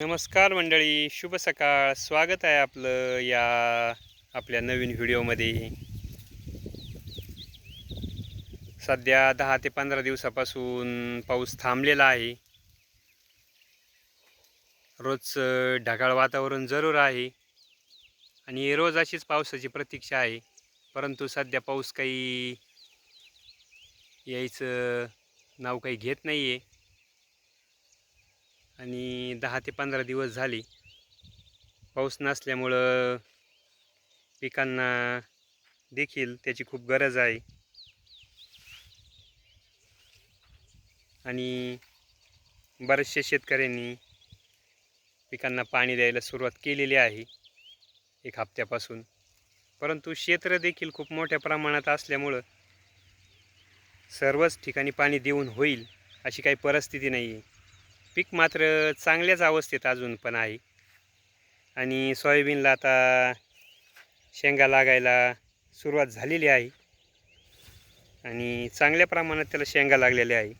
नमस्कार मंडळी, शुभ सकाळ. स्वागत आहे आपलं या आपल्या नवीन व्हिडिओमध्ये. सध्या 10 ते 15 दिवसापासून पाऊस थांबलेला आहे. रोज ढगाळ वातावरण जरूर आहे आणि रोज अशीच पावसाची प्रतीक्षा आहे. परंतु सध्या पाऊस काही यायचं नाव काही घेत नाही आहे आणि 10 ते 15 दिवस झाले पाऊस नसल्यामुळं पिकांना देखील त्याची खूप गरज आहे. आणि बऱ्याचशा शेतकऱ्यांनी पिकांना पाणी द्यायला सुरुवात केलेली आहे 1 हप्त्यापासून. परंतु क्षेत्र देखील खूप मोठ्या प्रमाणात असल्यामुळं सर्वच ठिकाणी पाणी देऊन होईल अशी काही परिस्थिती नाही आहे. पीक मात्र चांगल्याच अवस्थेत अजून पण आहे आणि सोयाबीनला आता शेंगा लागायला सुरुवात झालेली आहे आणि चांगल्या प्रमाणात त्याला शेंगा लागलेल्या आहे.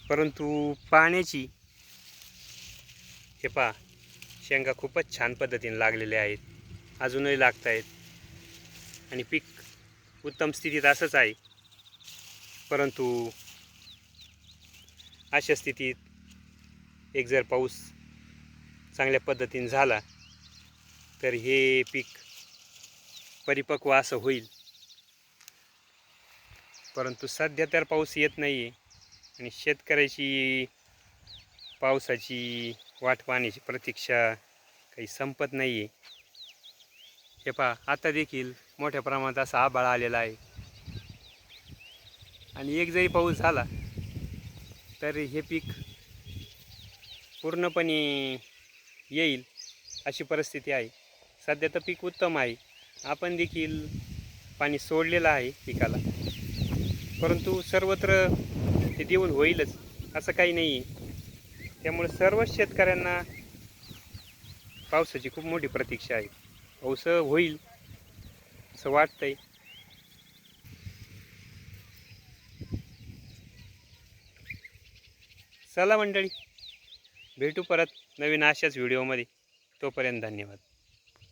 परंतु पाण्याची हे पहा, शेंगा खूपच छान पद्धतीने लागलेल्या आहेत, अजूनही लागत आहेत आणि पीक उत्तम स्थितीत असंच आहे. परंतु अशा स्थितीत एक जर पाऊस चांगल्या पद्धतीने झाला तर हे पीक परिपक्व असं होईल. परंतु सध्या तर पाऊस येत नाही आहे आणि शेतकऱ्याची पावसाची वाट पाहण्याची प्रतीक्षा काही संपत नाही आहे. हे पहा, आता देखील मोठ्या प्रमाणात असा आभाळ आलेला आहे आणि एक जरी पाऊस झाला तर हे पीक पूर्णपणे येईल अशी परिस्थिती आहे. सध्या तर पीक उत्तम आहे, आपण देखील पाणी सोडलेलं आहे पिकाला, परंतु सर्वत्र ते देऊन होईलच असं काही नाही आहे. त्यामुळे सर्वच शेतकऱ्यांना पावसाची खूप मोठी प्रतीक्षा आहे. पाऊस होईल असं वाटतंय. चला मंडळी, भेटू परत नवीन अशाच व्हिडिओमध्ये. तोपर्यंत धन्यवाद.